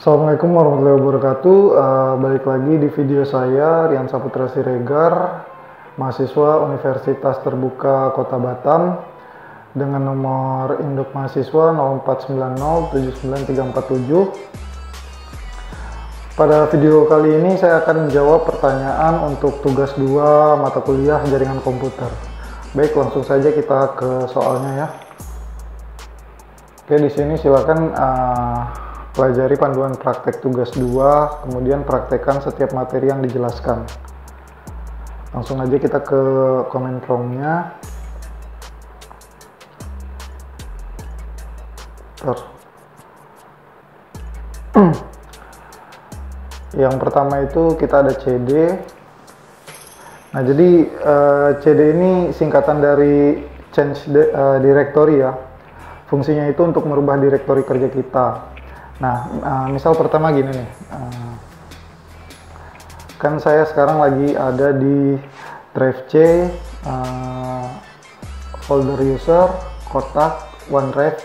Assalamualaikum warahmatullahi wabarakatuh. Balik lagi di video saya, Rian Saputra Siregar, mahasiswa Universitas Terbuka Kota Batam, dengan nomor induk mahasiswa 0490793347. Pada video kali ini saya akan menjawab pertanyaan untuk tugas 2 mata kuliah jaringan komputer. Baik, langsung saja kita ke soalnya ya. Oke, di sini silakan pelajari panduan praktek tugas 2, kemudian praktekkan setiap materi yang dijelaskan. Langsung aja kita ke komen promnya. Yang pertama itu kita ada CD. Nah, jadi CD ini singkatan dari change directory ya. Fungsinya itu untuk merubah direktori kerja kita. Nah, misal pertama gini nih, kan saya sekarang lagi ada di drive C, folder user, kotak, OneDrive,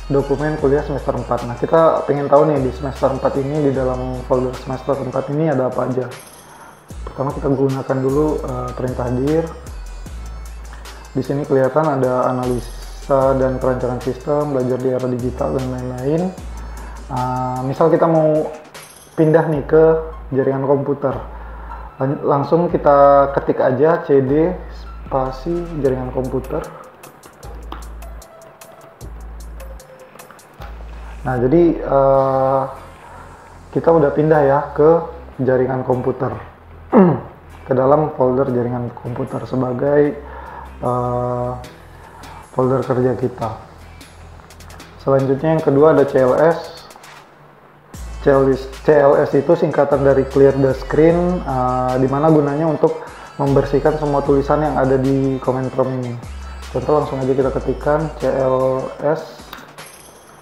dokumen kuliah semester 4. Nah, kita pengen tahu nih di semester 4 ini, di dalam folder semester 4 ini ada apa aja. Pertama kita gunakan dulu perintah dir. Di sini kelihatan ada analisa dan perancangan sistem, belajar di era digital, dan lain-lain. Misal kita mau pindah nih ke jaringan komputer, langsung kita ketik aja cd spasi jaringan komputer. Nah, jadi kita udah pindah ya ke jaringan komputer, ke dalam folder jaringan komputer sebagai folder kerja kita. Selanjutnya yang kedua ada CLS. CLS itu singkatan dari clear the screen, dimana gunanya untuk membersihkan semua tulisan yang ada di comment prompt ini. Contoh, langsung aja kita ketikkan CLS.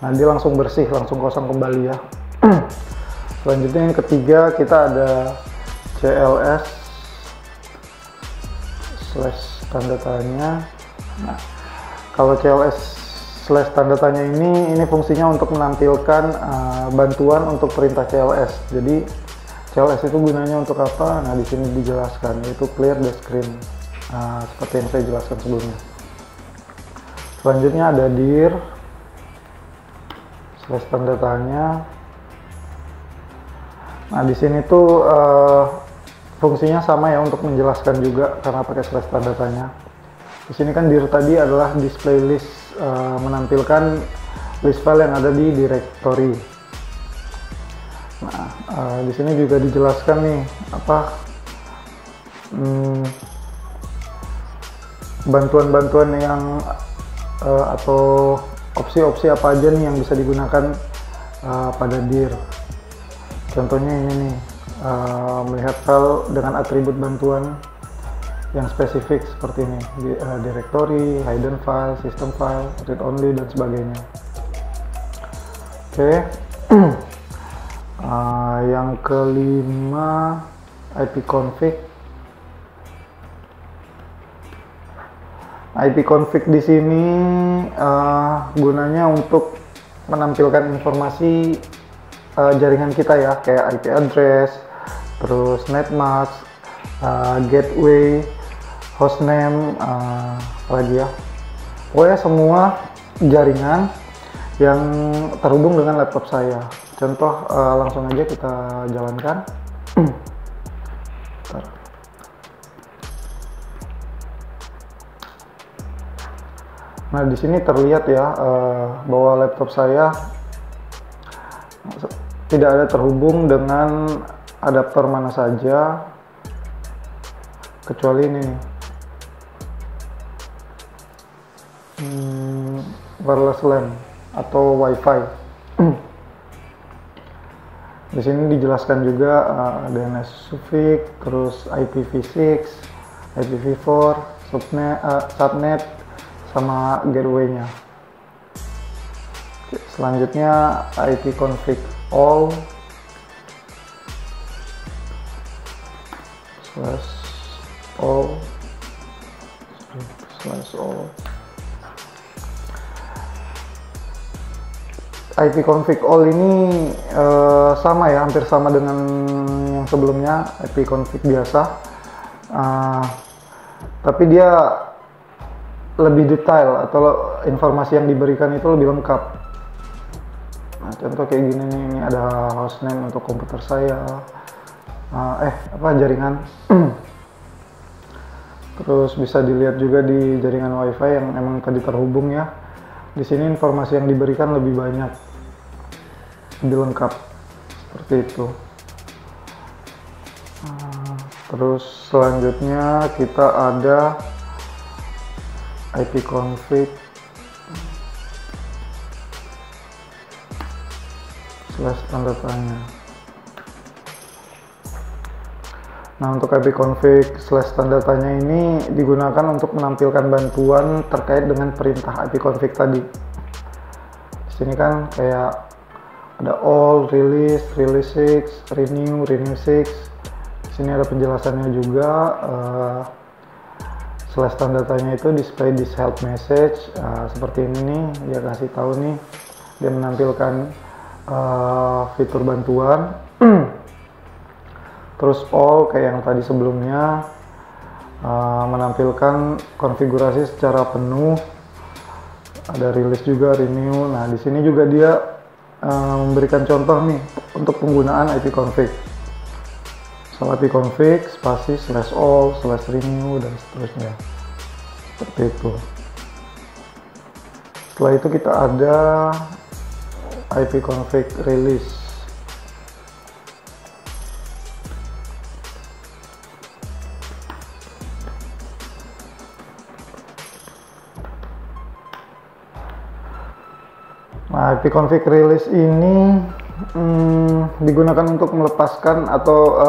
Nah, dia langsung bersih, langsung kosong kembali ya. Selanjutnya yang ketiga kita ada CLS slash tanda tanya. Nah, kalau CLS slash tanda tanya ini fungsinya untuk menampilkan bantuan untuk perintah CLS. Jadi CLS itu gunanya untuk apa? Nah, di sini dijelaskan, yaitu clear the screen, seperti yang saya jelaskan sebelumnya. Selanjutnya ada dir slash tanda tanya. Nah, di sini tuh fungsinya sama ya, untuk menjelaskan juga karena pakai slash tanda tanya. Di sini kan dir tadi adalah display list, menampilkan list file yang ada di directory. Nah, di sini juga dijelaskan nih apa bantuan-bantuan yang atau opsi-opsi apa aja nih yang bisa digunakan pada dir. Contohnya ini nih, melihat file dengan atribut bantuan yang spesifik seperti ini, directory, hidden file, system file, read only, dan sebagainya. Oke. Yang kelima, ipconfig. ipconfig di sini gunanya untuk menampilkan informasi jaringan kita ya, kayak IP address, terus netmask, gateway, hostname, apalagi ya, pokoknya semua jaringan yang terhubung dengan laptop saya. Contoh, langsung aja kita jalankan. Nah, di sini terlihat ya bahwa laptop saya tidak ada terhubung dengan adaptor mana saja, kecuali ini nih, wireless LAN atau WiFi. Di sini dijelaskan juga DNS suffix, terus IPv6, IPv4, subnet, sama gateway-nya. Selanjutnya ipconfig all /all. ipconfig all ini sama ya, hampir sama dengan yang sebelumnya, ipconfig biasa. Tapi dia lebih detail atau informasi yang diberikan itu lebih lengkap. Nah, contoh kayak gini nih, ini ada hostname untuk komputer saya, jaringan. Terus bisa dilihat juga di jaringan WiFi yang emang tadi terhubung ya. Di sini informasi yang diberikan lebih banyak, lebih lengkap seperti itu. Terus selanjutnya kita ada ipconfig / tanda tanya. Nah, untuk ipconfig / tanda tanya ini digunakan untuk menampilkan bantuan terkait dengan perintah ipconfig tadi. Di sini kan kayak ada all, release, release 6, renew, renew 6. Di sini ada penjelasannya juga. / tanda tanya itu display this help message, seperti ini nih, dia kasih tahu nih, dia menampilkan fitur bantuan. Terus all kayak yang tadi sebelumnya, menampilkan konfigurasi secara penuh. Ada release juga, renew. Nah, di sini juga dia memberikan contoh nih untuk penggunaan ipconfig. ipconfig spasi /all /renew dan seterusnya, seperti itu. Setelah itu kita ada ipconfig release. Nah, ipconfig release ini digunakan untuk melepaskan atau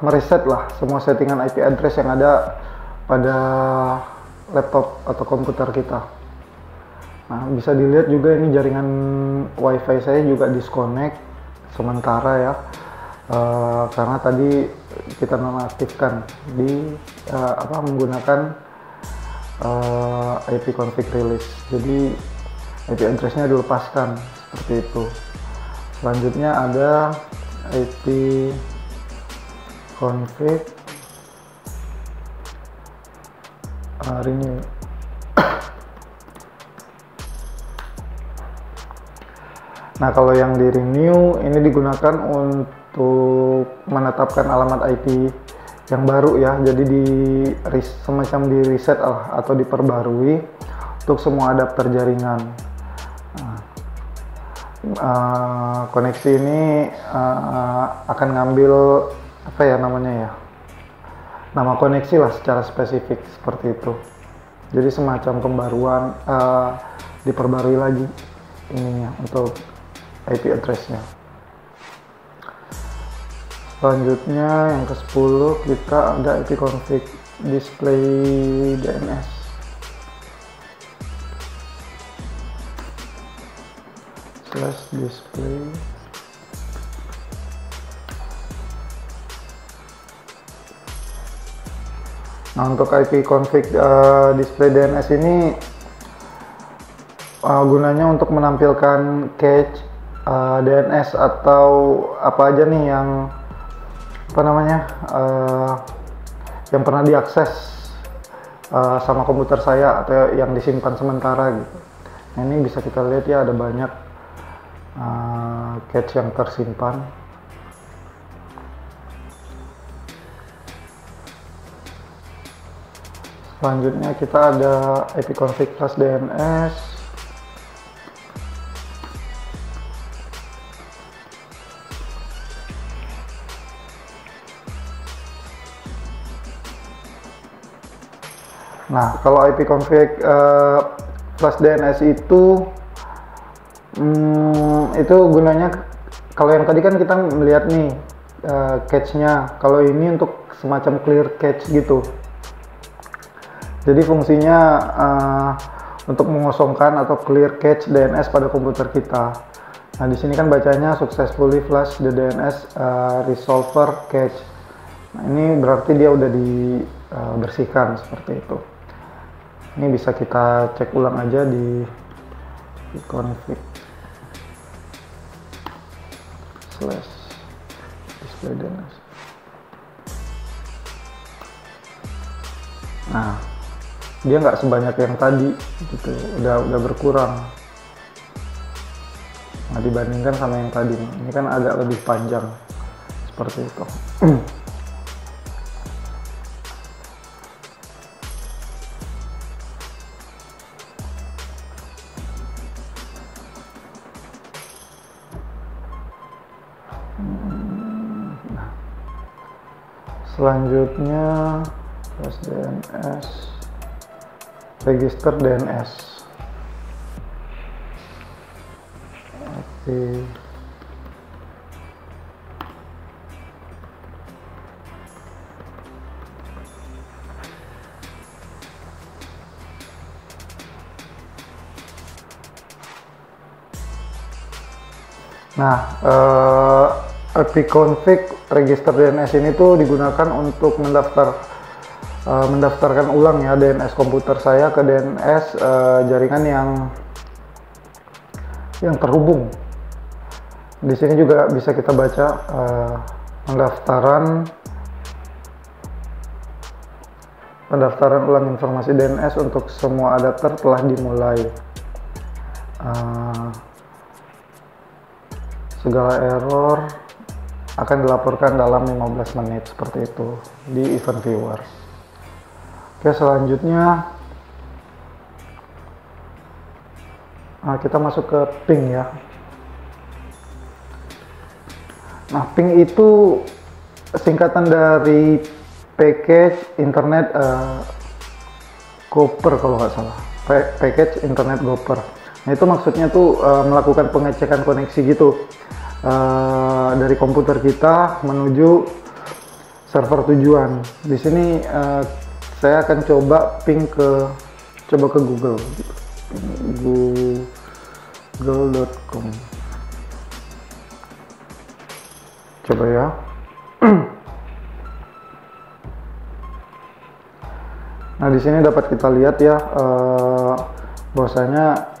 mereset lah semua settingan IP address yang ada pada laptop atau komputer kita. Nah, bisa dilihat juga ini jaringan WiFi saya juga disconnect sementara ya, karena tadi kita nonaktifkan di menggunakan ipconfig release. Jadi IP address-nya dilepaskan seperti itu. Selanjutnya ada ipconfig renew. Nah, kalau yang di renew ini digunakan untuk menetapkan alamat IP yang baru ya, jadi semacam di reset atau diperbarui untuk semua adapter jaringan. Koneksi ini akan ngambil nama koneksi lah secara spesifik, seperti itu. Jadi semacam pembaruan, diperbarui lagi ininya untuk IP address-nya. Selanjutnya yang ke-10 kita ada ipconfig display DNS. /display Nah, untuk ipconfig display DNS ini gunanya untuk menampilkan cache DNS atau apa aja nih yang yang pernah diakses sama komputer saya atau yang disimpan sementara gitu. Nah, ini bisa kita lihat ya, ada banyak cache yang tersimpan. Selanjutnya kita ada ipconfig /DNS. Nah, kalau ipconfig /DNS itu gunanya, kalau yang tadi kan kita melihat nih cache-nya, kalau ini untuk semacam clear cache gitu. Jadi fungsinya untuk mengosongkan atau clear cache DNS pada komputer kita. Nah, di sini kan bacanya successfully flush the DNS resolver cache. Nah, ini berarti dia udah dibersihkan seperti itu. Ini bisa kita cek ulang aja di ipconfig / display DNS. Nah, dia nggak sebanyak yang tadi gitu, udah berkurang. Nah, dibandingkan sama yang tadi, ini kan agak lebih panjang seperti itu. Nah, selanjutnya DNS, register DNS. Oke. Nah, ipconfig register DNS ini tuh digunakan untuk mendaftarkan ulang ya DNS komputer saya ke DNS jaringan yang terhubung. Di sini juga bisa kita baca pendaftaran ulang informasi DNS untuk semua adapter telah dimulai. Segala error akan dilaporkan dalam 15 menit seperti itu di event viewer. Oke, selanjutnya kita masuk ke ping ya. Nah, ping itu singkatan dari package internet gopher kalau nggak salah, package internet gopher. Nah, itu maksudnya tuh melakukan pengecekan koneksi gitu dari komputer kita menuju server tujuan. Di sini saya akan coba ping ke Google, google.com. Coba ya. Nah, di sini dapat kita lihat ya bahwasanya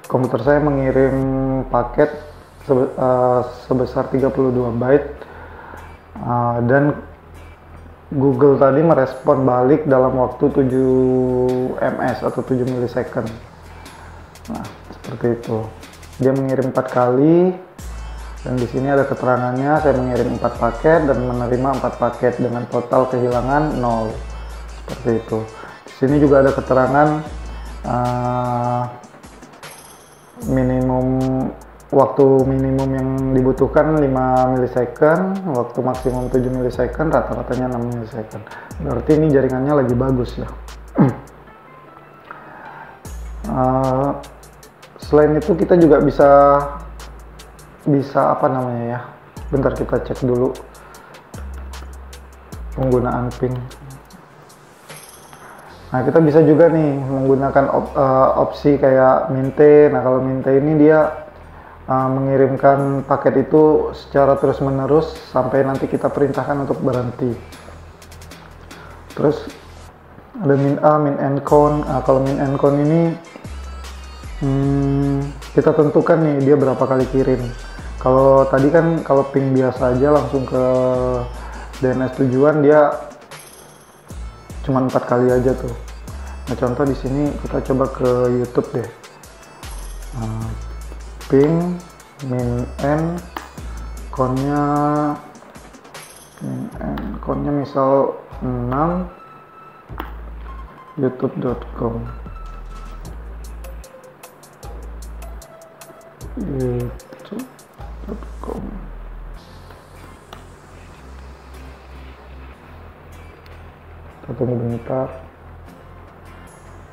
komputer saya mengirim paket sebesar 32 byte dan Google tadi merespon balik dalam waktu 7 ms atau 7 milisecond. Nah, seperti itu. Dia mengirim 4 kali dan di sini ada keterangannya saya mengirim 4 paket dan menerima 4 paket dengan total kehilangan 0. Seperti itu. Di sini juga ada keterangan waktu minimum yang dibutuhkan 5 milisecond, waktu maksimum 7 milisecond, rata-ratanya 6 milisecond. Berarti ini jaringannya lagi bagus ya. Selain itu kita juga bisa apa namanya ya, bentar kita cek dulu penggunaan ping. Nah, kita bisa juga nih menggunakan opsi kayak Minte. Nah, kalau Minte ini dia mengirimkan paket itu secara terus-menerus sampai nanti kita perintahkan untuk berhenti. Terus ada min A, min N count. Kalau min N count ini kita tentukan nih dia berapa kali kirim. Kalau tadi kan kalau ping biasa aja langsung ke DNS tujuan dia cuma 4 kali aja tuh. Nah, contoh di sini kita coba ke YouTube deh. Ping min n countnya misal 6 youtube.com. Kita tunggu bentar.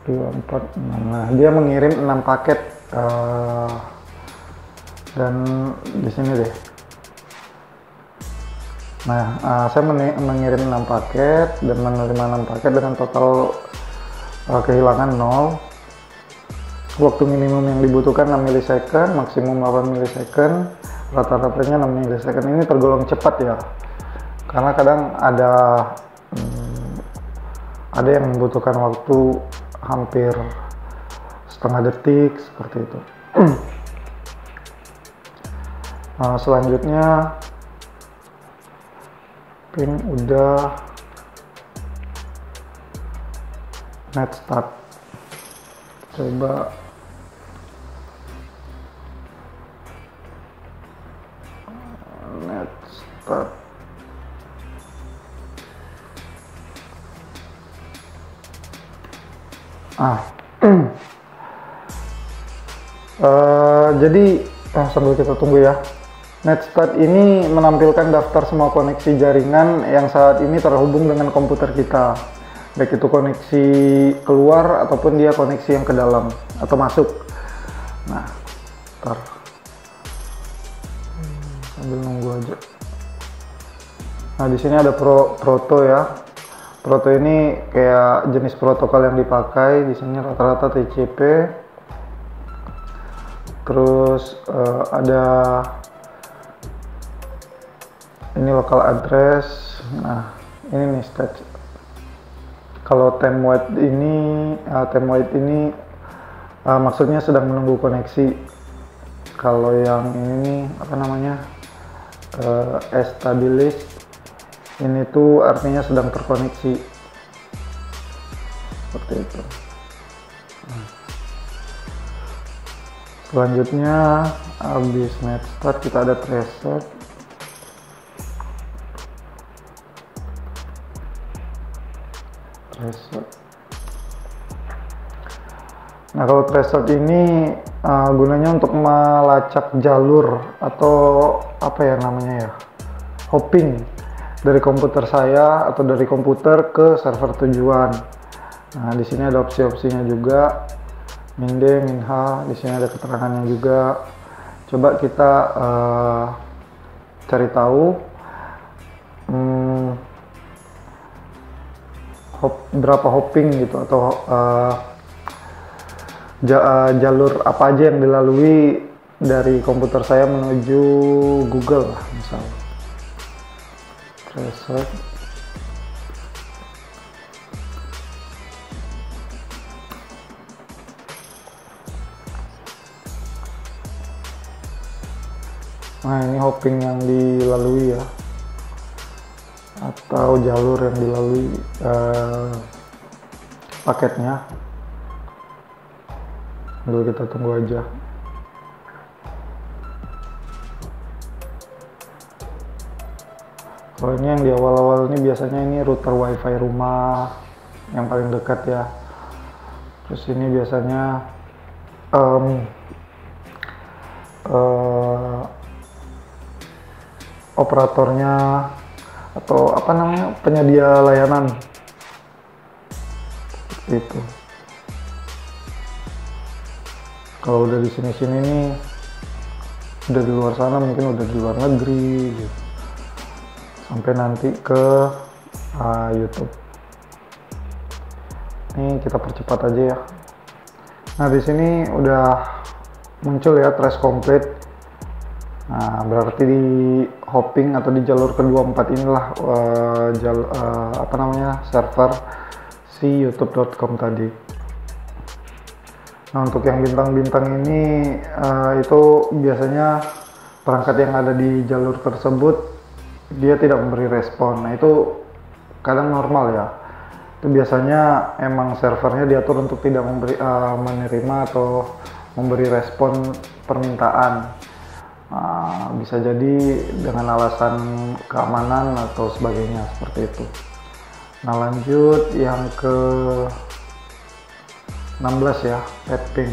246. Nah, dia mengirim 6 paket dan di sini deh. Nah, saya mengirim 6 paket dan menerima 6 paket dengan total kehilangan 0. Waktu minimum yang dibutuhkan 6 milisecond, maksimum 8 milisecond, rata-ratanya 6 milisecond. Ini tergolong cepat ya, karena kadang ada yang membutuhkan waktu hampir setengah detik seperti itu. Selanjutnya ping udah, net start. Coba net start. Jadi sambil kita tunggu ya. NetStart ini menampilkan daftar semua koneksi jaringan yang saat ini terhubung dengan komputer kita, baik itu koneksi keluar ataupun dia koneksi yang ke dalam atau masuk. Nah, ntar sambil nunggu aja. Nah, di sini ada proto ya. Proto ini kayak jenis protokol yang dipakai. Di sini rata-rata TCP. Terus ada ini local address. Nah, ini nih stage. Kalau temwide ini maksudnya sedang menunggu koneksi. Kalau yang ini apa namanya, established, ini tuh artinya sedang terkoneksi, seperti itu. Selanjutnya habis net start kita ada tracer. Nah, kalau tracer ini gunanya untuk melacak jalur atau apa ya namanya ya, hopping dari komputer saya atau dari komputer ke server tujuan. Nah, di sini ada opsi-opsinya juga, min-d, min-h, di sini ada keterangannya juga. Coba kita cari tahu berapa hopping gitu, atau jalur apa aja yang dilalui dari komputer saya menuju Google lah, misalnya. Tracer. Nah, ini hopping yang dilalui ya, atau jalur yang dilalui paketnya. Dulu kita tunggu aja. Kalau ini yang di awal-awal ini biasanya ini router wifi rumah yang paling dekat ya. Terus ini biasanya operatornya atau apa namanya, penyedia layanan, seperti itu. Kalau udah di sini-sini nih, udah di luar sana, mungkin udah di luar negeri gitu, sampai nanti ke YouTube. Ini kita percepat aja ya. Nah, di sini udah muncul ya trace complete. Nah, berarti di hopping atau di jalur kedua 4 inilah apa namanya, server si youtube.com tadi. Nah, untuk yang bintang-bintang ini itu biasanya perangkat yang ada di jalur tersebut dia tidak memberi respon. Nah, itu kadang normal ya. Itu biasanya emang servernya diatur untuk tidak menerima atau memberi respon permintaan. Bisa jadi dengan alasan keamanan atau sebagainya, seperti itu. Nah, lanjut yang ke 16 ya, petping.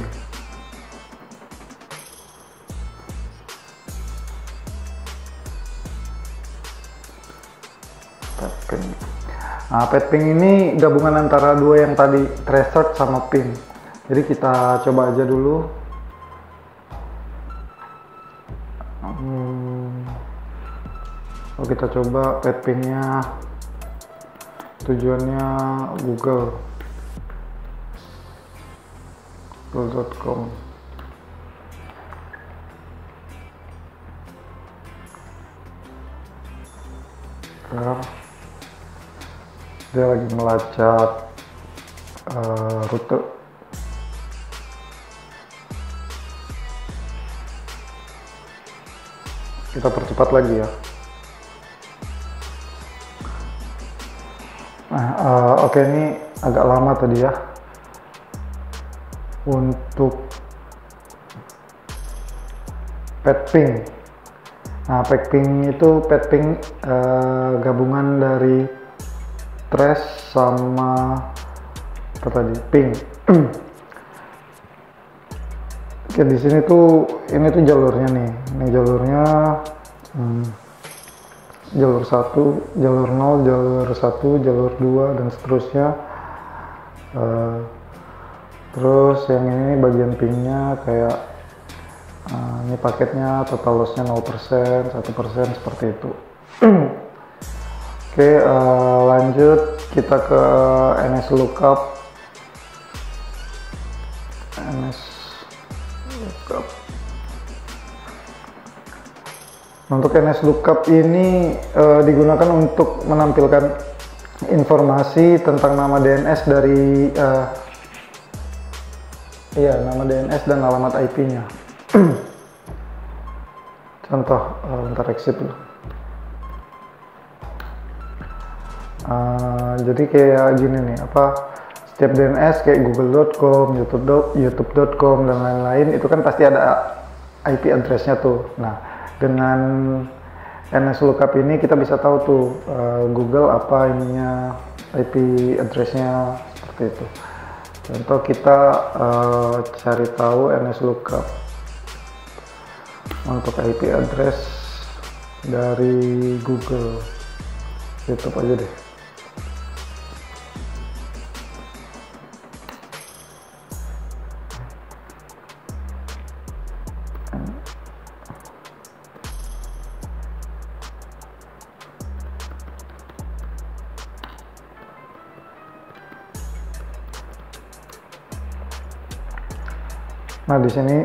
Nah, petping ini gabungan antara dua yang tadi, tracer sama ping. Jadi kita coba aja dulu. Kita coba petpingnya, tujuannya google.com. Dia lagi melacak rute. Kita percepat lagi ya. Nah, oke, ini agak lama tadi ya untuk petping. Nah, petping itu gabungan dari trace sama apa tadi, ping. Oke, di sini tuh ini tuh jalurnya nih. Ini jalurnya jalur 1, jalur 0, jalur 1, jalur 2 dan seterusnya. Terus yang ini bagian pingnya kayak ini paketnya total lossnya 0%, 1% seperti itu. Oke, lanjut kita ke NS Lookup. Untuk NS Lookup ini digunakan untuk menampilkan informasi tentang nama DNS dari nama DNS dan alamat IP-nya. Contoh, bentar exit dulu. Jadi kayak gini nih, setiap DNS kayak google.com, youtube.com dan lain-lain itu kan pasti ada IP address-nya tuh. Nah, dengan NS Lookup ini kita bisa tahu tuh Google apa ininya, IP address-nya seperti itu. Contoh kita cari tahu NS Lookup untuk IP address dari Google, YouTube aja deh. Nah, di sini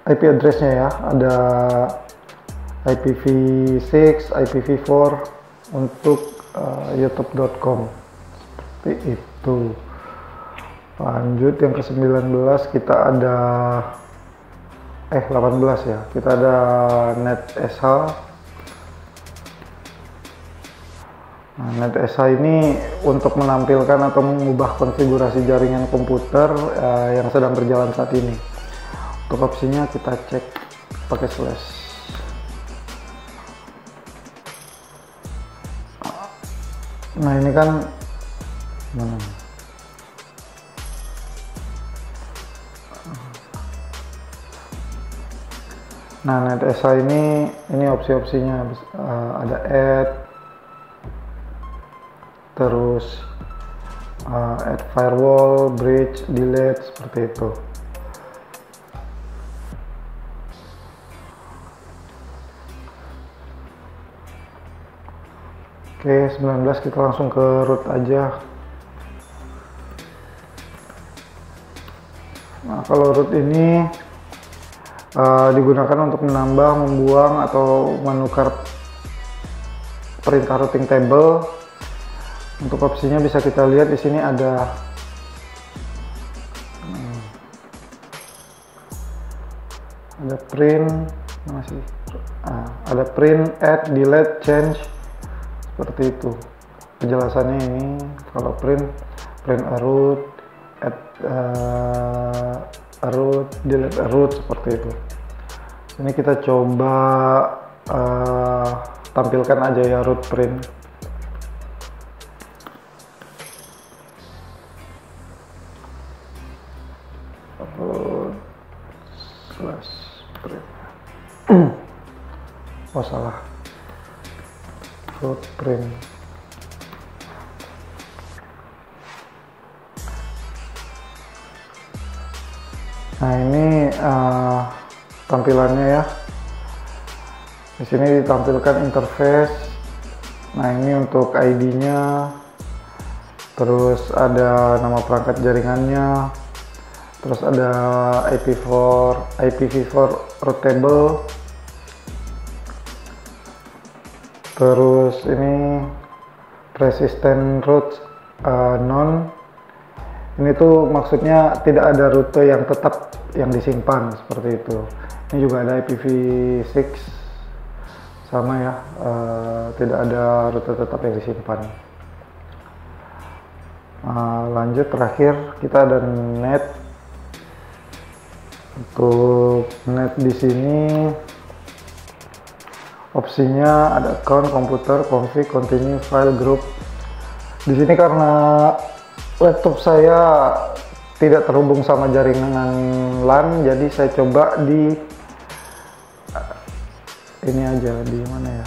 IP address-nya ya, ada IPv6, IPv4 untuk youtube.com seperti itu. Lanjut yang ke 19 kita ada 18 ya, kita ada NetSH. Nah, NetSH ini untuk menampilkan atau mengubah konfigurasi jaringan komputer yang sedang berjalan saat ini. Untuk opsinya kita cek pakai slash. Nah, ini kan Nah, NetSH ini opsi-opsinya ada add, terus add firewall, bridge, delete seperti itu. Oke, 19 kita langsung ke root aja. Nah, kalau root ini digunakan untuk menambah, membuang, atau menukar perintah routing table. Untuk opsinya bisa kita lihat di sini ada print, ada print, add, delete, change. Seperti itu penjelasannya. Ini kalau print a root, add a root, delete a root, seperti itu. Ini kita coba tampilkan aja ya root print. Root slash print. Oh, salah. Root print. Nah, ini tampilannya ya. Di sini ditampilkan interface. Nah, ini untuk ID-nya. Terus ada nama perangkat jaringannya. Terus ada IPv4 root table. Terus ini persistent root none. Ini tuh maksudnya tidak ada rute yang tetap yang disimpan, seperti itu. Ini juga ada IPv6 sama ya, tidak ada rute tetap yang disimpan. Lanjut, terakhir kita ada net. Untuk net di sini opsinya ada account, komputer, config, continue, file, group. Di sini karena laptop saya tidak terhubung sama jaringan LAN, jadi saya coba di ini aja, di mana ya,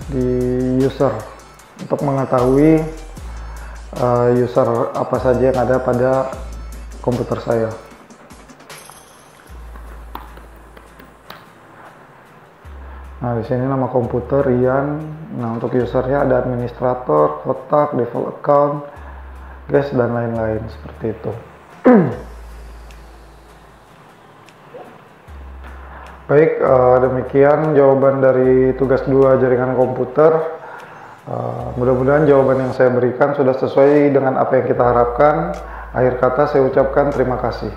di user, untuk mengetahui user apa saja yang ada pada komputer saya. Nah, di sini nama komputer Rian. Nah, untuk usernya ada administrator, kotak, default account, guest, dan lain-lain seperti itu. Baik, demikian jawaban dari tugas 2 jaringan komputer. Mudah-mudahan jawaban yang saya berikan sudah sesuai dengan apa yang kita harapkan. Akhir kata saya ucapkan terima kasih.